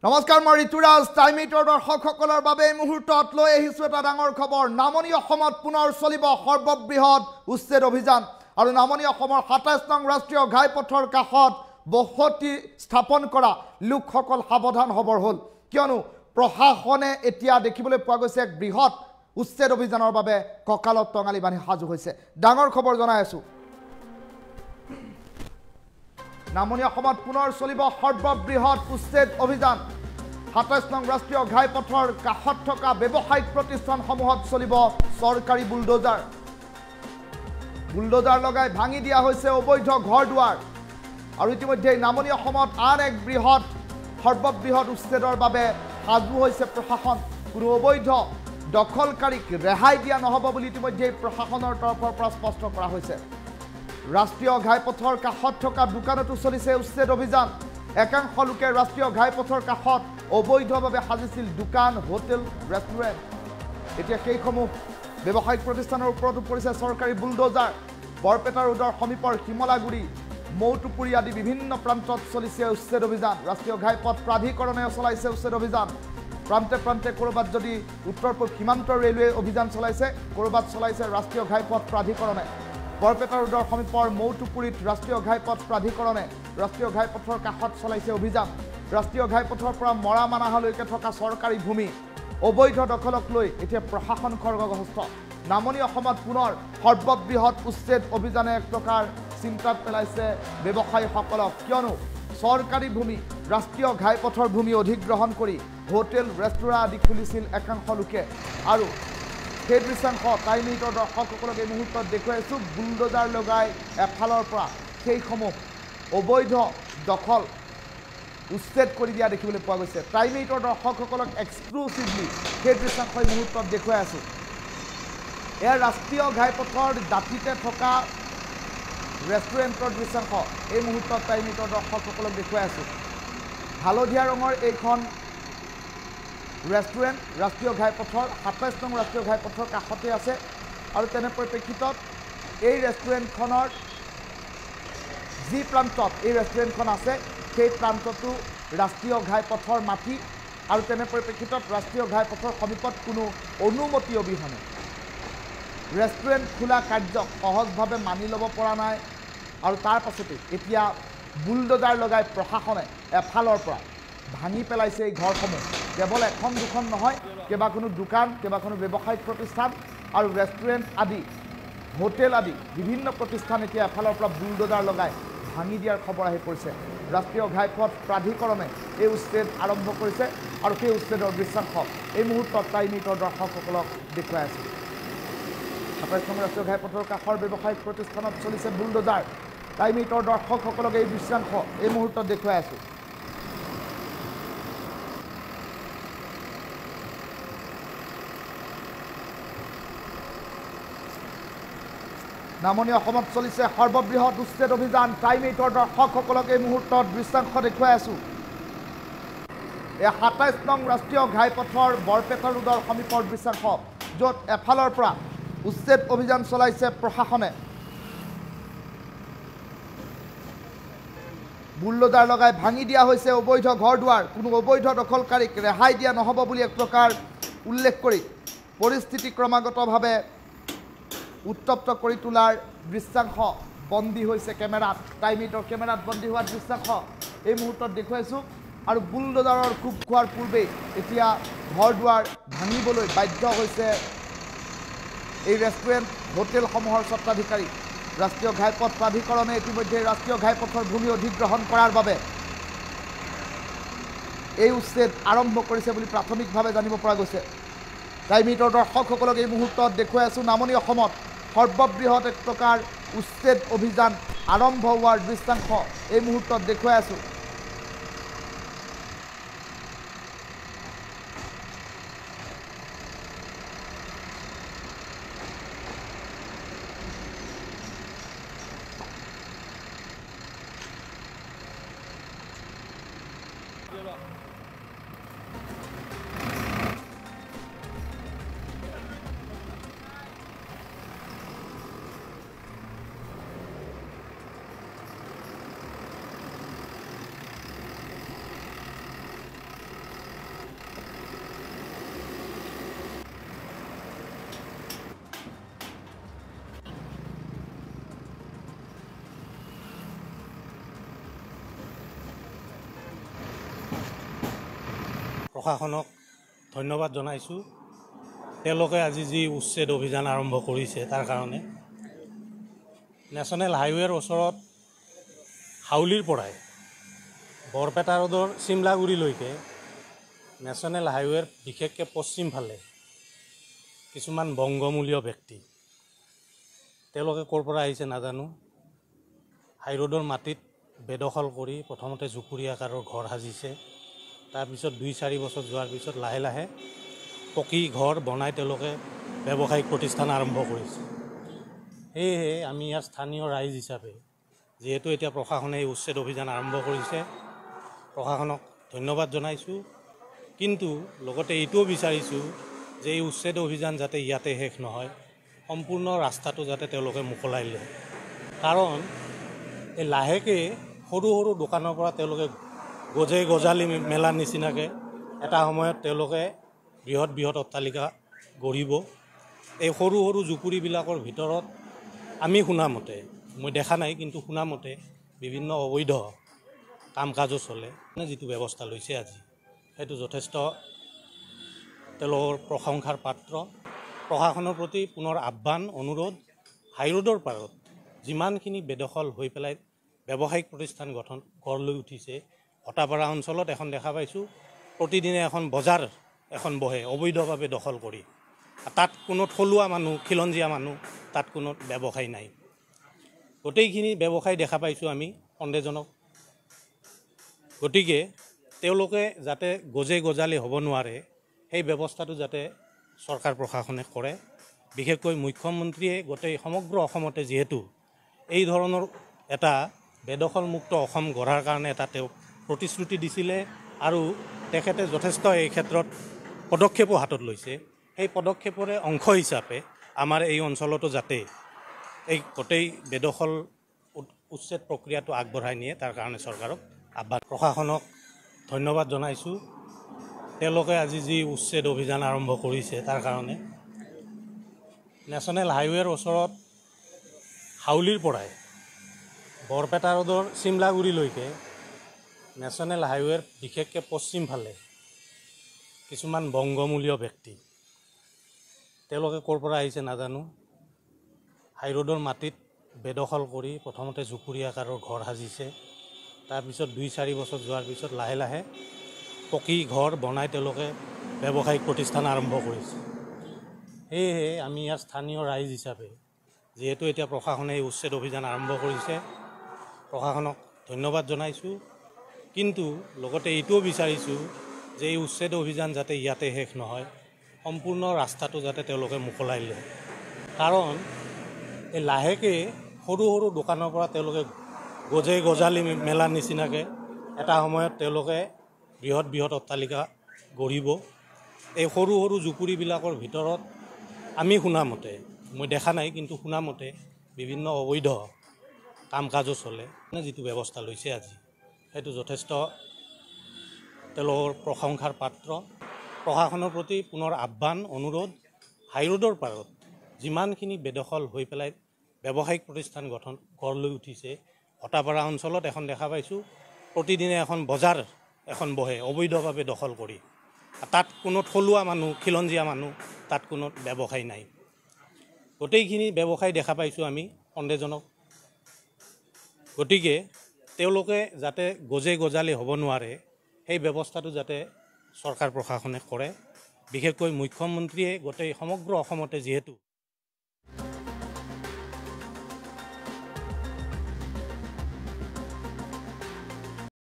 নমস্কাৰ মই ঋতুৰাজ টাইমিটৰ দৰ্শকসকলৰ বাবে এই মুহূৰ্তত লৈ আহিছোঁ এটা ডাঙৰ খবৰ নামনি অসমত পুনৰ চলিব সৰ্ববৃহৎ উচ্ছেদ অভিযান আৰু নামনি অসমৰ ২৭ নং ৰাষ্ট্ৰীয় ঘাইপথৰ কাষত বসতি স্থাপন কৰা লোকসকল সাৱধান হবৰ হ'ল কিয়নো প্ৰশাসনে এতিয়া দেখিবলৈ পোৱা গৈছে এক বৃহৎ উচ্ছেদ অভিযানৰ বাবে কঁকালত টঙালি বান্ধি সাজু হৈছে ডাঙৰ খবৰ জনাই আছোঁ নামনি অসমত পুনৰ চলিব সৰ্ববৃহৎ উচ্ছেদ অভিযান ২৭ নং ৰাষ্ট্ৰীয় ঘাইপথৰ কাষত থকা ব্যৱসায়িক প্ৰতিষ্ঠানসমূহত চলিব চৰকাৰী বুলডোজাৰ লগাই ভাঙি দিয়া হৈছে অবৈধ ঘৰ দুৱাৰ আৰু ইতিমধ্যে নামনি অসমত আন এক বৃহৎ সৰ্ববৃহৎ উচ্ছেদৰ বাবে সাজু হৈছে প্ৰশাসন কোনো অবৈধ দখলকাৰীক ৰেহাই দিয়া নহ'ব বুলি ইতিমধ্যে প্ৰশাসনৰ তৰফৰ পৰা স্পষ্ট কৰা হৈছে ৰাষ্ট্ৰীয় ঘাইপথৰ কাষত থকা দোকানতো চলিছে উচ্ছেদ অভিযান একাংশ লোকে ৰাষ্ট্ৰীয় ঘাইপথৰ কাষত অবৈধভাৱে সাজিছিল দোকান হোটেল ৰেষ্টুৰেণ্ট এতিয়া কেইসমূহ ব্যৱসায়িক প্ৰতিষ্ঠানৰ ওপৰতো পৰিছে চৰকাৰী বুলডোজাৰ বৰপেটা ৰোডৰ সমীপৰ শিমলাগুৰি মৌটুপুৰী আদি বিভিন্ন প্ৰান্তত চলিছে উচ্ছেদ অভিযান ৰাষ্ট্ৰীয় ঘাইপথ প্ৰাধিকৰণে চলাইছে উচ্ছেদ অভিযান প্ৰান্তে প্ৰান্তে ক'ৰবাত যদি উত্তৰ পূব সীমান্ত ৰেলৱে অভিযান চলাইছে ক'ৰবাত চলাইছে ৰাষ্ট্ৰীয় ঘাইপথ প্ৰাধিকৰণে বৰপেটা ৰোডৰ সমীপৰ মৌটুপুৰীত ৰাষ্ট্ৰীয় ঘাইপথ প্ৰাধিকৰণে ৰাষ্ট্ৰীয় ঘাইপথৰ কাষত চলাইছে অভিযান ৰাষ্ট্ৰীয় ঘাইপথৰ পৰা মৰামানাহালৈকে থকা চৰকাৰী ভূমি অবৈধ দখলক লৈ এতিয়া প্ৰশাসন খৰ্গগ্ৰস্ত নামনি অসমত পুনৰ সৰ্ববৃহৎ উচ্ছেদ অভিযানে এক প্ৰকাৰ চিন্তাত পেলাইছে ব্যৱসায়ীসকলক কিয়নো চৰকাৰী ভূমি ৰাষ্ট্ৰীয় ঘাইপথৰ ভূমি অধিগ্ৰহণ কৰি হোটেল ৰেষ্টুৰাঁ আদি খুলিছিল একাংশ লোকে আৰু সেই দৃশ্যাংশ টাইমিটৰ দৰ্শকসকলক এই মুহূৰ্তত দেখুৱাইছোঁ বুলডোজাৰ লগাই এফালৰ পৰা সেইসমূহ অবৈধ দখল উচ্ছেদ কৰি দিয়া দেখিবলৈ পোৱা গৈছে টাইমিটৰ দৰ্শকসকলক এক্সক্লুচিভলি সেই দৃশ্যাংশ এই মুহূৰ্তত দেখুৱাই আছোঁ এয়া ৰাষ্ট্ৰীয় ঘাইপথৰ দাঁতিতে থকা ৰেষ্টুৰেণ্টৰ দৃশ্যাংশ এই মুহূৰ্তত টাইমিটৰ দৰ্শকসকলক দেখুৱাই আছোঁ হালধীয়া ৰঙৰ এইখন ৰেষ্টুৰেণ্ট ৰাষ্ট্ৰীয় ঘাইপথৰ ২৭ নং ৰাষ্ট্ৰীয় ঘাইপথৰ কাষতে আছে আৰু তেনে পৰিপ্ৰেক্ষিতত এই ৰেষ্টুৰেণ্টখনৰ যি প্ৰান্তত এই ৰেষ্টুৰেণ্টখন আছে সেই প্ৰান্তটো ৰাষ্ট্ৰীয় ঘাইপথৰ মাটি আৰু তেনে পৰিপ্ৰেক্ষিতত ৰাষ্ট্ৰীয় ঘাইপথৰ সমীপত কোনো অনুমতি অবিহনে ৰেষ্টুৰেণ্ট খোলা কাৰ্যক সহজভাৱে মানি ল'ব পৰা নাই আৰু তাৰ পাছতে এতিয়া বুলডোজাৰ লগাই প্ৰশাসনে এফালৰ পৰা ভাঙি পেলাইছে এই ঘৰসমূহ কেৱল এখন দুখন নহয় কেইবাখনো দোকান কেইবাখনো ব্যৱসায়িক প্ৰতিষ্ঠান আৰু ৰেষ্টুৰেণ্ট আদি হোটেল আদি বিভিন্ন প্ৰতিষ্ঠান এতিয়া এফালৰ পৰা বুলডোজাৰ লগাই ভাঙি দিয়াৰ খবৰ আহি পৰিছে ৰাষ্ট্ৰীয় ঘাইপথ প্ৰাধিকৰণে এই উচ্ছেদ আৰম্ভ কৰিছে আৰু সেই উচ্ছেদৰ দৃশ্যাংশ এই মুহূৰ্তত টাইমিটৰ দৰ্শকসকলক দেখুৱাই আছে ২৭ নং ৰাষ্ট্ৰীয় ঘাইপথৰ কাষৰ ব্যৱসায়িক প্ৰতিষ্ঠানত চলিছে বুলডোজাৰ টাইমিটৰ দৰ্শকসকলক এই দৃশ্যাংশ এই মুহূৰ্তত দেখুৱাই আছোঁ নামনি অসমত চলিছে সৰ্ববৃহৎ উচ্ছেদ অভিযান টাইমিটৰ দৰ্শকসকলক এই মুহূৰ্তত দৃশ্যাংশ দেখুৱাই আছোঁ এই ২৭ নং ৰাষ্ট্ৰীয় ঘাইপথৰ বৰপেটা ৰোডৰ সমীপৰ দৃশ্যাংশ য'ত এফালৰ পৰা উচ্ছেদ অভিযান চলাইছে প্ৰশাসনে বুলডোজাৰ লগাই ভাঙি দিয়া হৈছে অবৈধ ঘৰ দুৱাৰ কোনো অবৈধ দখলকাৰীক ৰেহাই দিয়া নহ'ব বুলি এক প্ৰকাৰ উল্লেখ কৰি পৰিস্থিতি ক্ৰমাগতভাৱে উত্তপ্ত কৰি তোলাৰ দৃশ্যাংশ বন্দী হৈছে কেমেৰাত টাইমিটৰ কেমেৰাত বন্দী হোৱাৰ দৃশ্যাংশ এই মুহূৰ্তত দেখুৱাইছোঁ আৰু বুলডোজাৰৰ কোব খোৱাৰ পূৰ্বেই এতিয়া ঘৰ দুৱাৰ ভাঙিবলৈ বাধ্য হৈছে এই ৰেষ্টুৰেণ্ট হোটেলসমূহৰ স্বত্বাধিকাৰী ৰাষ্ট্ৰীয় ঘাইপথ প্ৰাধিকৰণে ইতিমধ্যে ৰাষ্ট্ৰীয় ঘাইপথৰ ভূমি অধিগ্ৰহণ কৰাৰ বাবে এই উচ্ছেদ আৰম্ভ কৰিছে বুলি প্ৰাথমিকভাৱে জানিব পৰা গৈছে টাইমিটৰ দৰ্শকসকলক এই মুহূৰ্তত দেখুৱাই আছোঁ নামনি অসমত সৰ্ববৃহৎ এক প্ৰকাৰ উচ্ছেদ অভিযান আৰম্ভ হোৱাৰ দৃশ্যাংশ এই মুহূৰ্তত দেখুৱাই আছোঁ প্ৰশাসনক ধন্যবাদ জনাইছোঁ। তেওঁলোকে আজি যি উচ্ছেদ অভিযান আৰম্ভ কৰিছে তাৰ কাৰণে। নেশ্যনেল হাইৱেৰ ওচৰত হাউলিৰ পৰাই বৰপেটা ৰোডৰ চিমলাগুৰিলৈকে নেশ্যনেল হাইৱেৰ বিশেষকৈ পশ্চিম ফালে কিছুমান বংগমূলীয় ব্যক্তি, তেওঁলোকে ক'ৰ পৰা আহিছে নাজানো, হাইৰোডৰ মাটিত বেদখল কৰি প্ৰথমতে জুপুৰি আকাৰৰ ঘৰ সাজিছে। তাৰপিছত 2-4 বছৰ যোৱাৰ পিছত লাহে লাহে পকী ঘৰ বনাই তেওঁলোকে ব্যৱসায়িক প্ৰতিষ্ঠান আৰম্ভ কৰিছে। সেয়েহে আমি ইয়াৰ স্থানীয় ৰাইজ হিচাপে যিহেতু এতিয়া প্ৰশাসনে এই উচ্ছেদ অভিযান আৰম্ভ কৰিছে, প্ৰশাসনক ধন্যবাদ জনাইছোঁ। কিন্তু লগতে এইটোও বিচাৰিছোঁ যে এই উচ্ছেদ অভিযান যাতে ইয়াতে শেষ নহয়, সম্পূৰ্ণ ৰাস্তাটো যাতে তেওঁলোকে মোকলাই লয়। কাৰণ এই লাহেকৈ সৰু সৰু দোকানৰ পৰা তেওঁলোকে গজালি মেলাৰ নিচিনাকৈ এটা সময়ত তেওঁলোকে বৃহৎ বৃহৎ অট্টালিকা গঢ়িব। এই সৰু সৰু জুপুৰিবিলাকৰ ভিতৰত আমি শুনামতে, মই দেখা নাই কিন্তু শুনামতে বিভিন্ন অবৈধ কাম কাজো চলে। যিটো ব্যৱস্থা লৈছে আজি সেইটো যথেষ্ট তেওঁলোকৰ প্ৰশংসাৰ পাত্ৰ। প্ৰশাসনৰ প্ৰতি পুনৰ আহ্বান অনুৰোধ, হাইৰোডৰ পাৰত যিমানখিনি বেদখল হৈ পেলাই ব্যৱসায়িক প্ৰতিষ্ঠান গঢ় লৈ উঠিছে, হতাপাৰা অঞ্চলত এখন দেখা পাইছোঁ প্ৰতিদিনে এখন বজাৰ এখন বহে অবৈধভাৱে দখল কৰি। তাত কোনো থলুৱা মানুহ, খিলঞ্জীয়া মানুহ, তাত কোনো ব্যৱসায় নাই। গোটেইখিনি ব্যৱসায় দেখা পাইছোঁ আমি সন্দেহজনক। গতিকে তেওঁলোকে যাতে গজালি হ'ব নোৱাৰে সেই ব্যৱস্থাটো যাতে চৰকাৰ প্ৰশাসনে কৰে। বিশেষকৈ মুখ্যমন্ত্ৰীয়ে গোটেই সমগ্ৰ অসমতে যিহেতু এই ধৰণৰ এটা বেদখলমুক্ত অসম গঢ়াৰ কাৰণে এটা তেওঁ প্ৰতিশ্ৰুতি দিছিলে আৰু তেখেতে যথেষ্ট এই ক্ষেত্ৰত পদক্ষেপো হাতত লৈছে। সেই পদক্ষেপৰে অংশ হিচাপে আমাৰ এই অঞ্চলতো যাতে এই গোটেই বেদখল উচ্ছেদ প্ৰক্ৰিয়াটো আগবঢ়াই নিয়ে তাৰ কাৰণে চৰকাৰক আহ্বান। প্ৰশাসনক ধন্যবাদ জনাইছোঁ। তেওঁলোকে আজি যি উচ্ছেদ অভিযান আৰম্ভ কৰিছে তাৰ কাৰণে। নেশ্যনেল হাইৱেৰ ওচৰত হাউলিৰ পৰাই বৰপেটা ৰোডৰ চিমলাগুৰিলৈকে নেশ্যনেল হাইৱেৰ বিশেষকৈ পশ্চিম ফালে কিছুমান বংগমূলীয় ব্যক্তি, তেওঁলোকে ক'ৰ পৰা আহিছে নাজানো, হাইৰোডৰ মাটিত বেদখল কৰি প্ৰথমতে জুপুৰি আকাৰৰ ঘৰ সাজিছে। তাৰপিছত 2-4 বছৰ যোৱাৰ পিছত লাহে লাহে পকী ঘৰ বনাই তেওঁলোকে ব্যৱসায়িক প্ৰতিষ্ঠান আৰম্ভ কৰিছে। সেয়েহে আমি ইয়াৰ স্থানীয় ৰাইজ হিচাপে যিহেতু এতিয়া প্ৰশাসনে এই উচ্ছেদ অভিযান আৰম্ভ কৰিছে, প্ৰশাসনক ধন্যবাদ জনাইছোঁ। কিন্তু লগতে এইটোও বিচাৰিছোঁ যে এই উচ্ছেদ অভিযান যাতে ইয়াতে শেষ নহয়, সম্পূৰ্ণ ৰাস্তাটো যাতে তেওঁলোকে মোকলাই লয়। কাৰণ এই লাহেকৈ সৰু সৰু দোকানৰ পৰা তেওঁলোকে গজালি মেলাৰ নিচিনাকৈ এটা সময়ত তেওঁলোকে বৃহৎ বৃহৎ অট্টালিকা গঢ়িব। এই সৰু সৰু জুপুৰিবিলাকৰ ভিতৰত আমি শুনামতে, মই দেখা নাই কিন্তু শুনামতে বিভিন্ন অবৈধ কাম কাজো চলে। যিটো ব্যৱস্থা লৈছে আজি সেইটো যথেষ্ট তেওঁলোকৰ প্ৰশংসাৰ পাত্ৰ। প্ৰশাসনৰ প্ৰতি পুনৰ আহ্বান অনুৰোধ, হাইৰোডৰ পাৰত যিমানখিনি বেদখল হৈ পেলাই ব্যৱসায়িক প্ৰতিষ্ঠান গঢ় লৈ উঠিছে, হতাপাৰা অঞ্চলত এখন দেখা পাইছোঁ প্ৰতিদিনে এখন বজাৰ এখন বহে অবৈধভাৱে দখল কৰি। তাত কোনো থলুৱা মানুহ, খিলঞ্জীয়া মানুহ, তাত কোনো ব্যৱসায় নাই। গোটেইখিনি ব্যৱসায় দেখা পাইছোঁ আমি সন্দেহজনক। গতিকে তেওঁলোকে যাতে গজালি হ'ব নোৱাৰে সেই ব্যৱস্থাটো যাতে চৰকাৰ প্ৰশাসনে কৰে। বিশেষকৈ মুখ্যমন্ত্ৰীয়ে গোটেই সমগ্ৰ অসমতে যিহেতু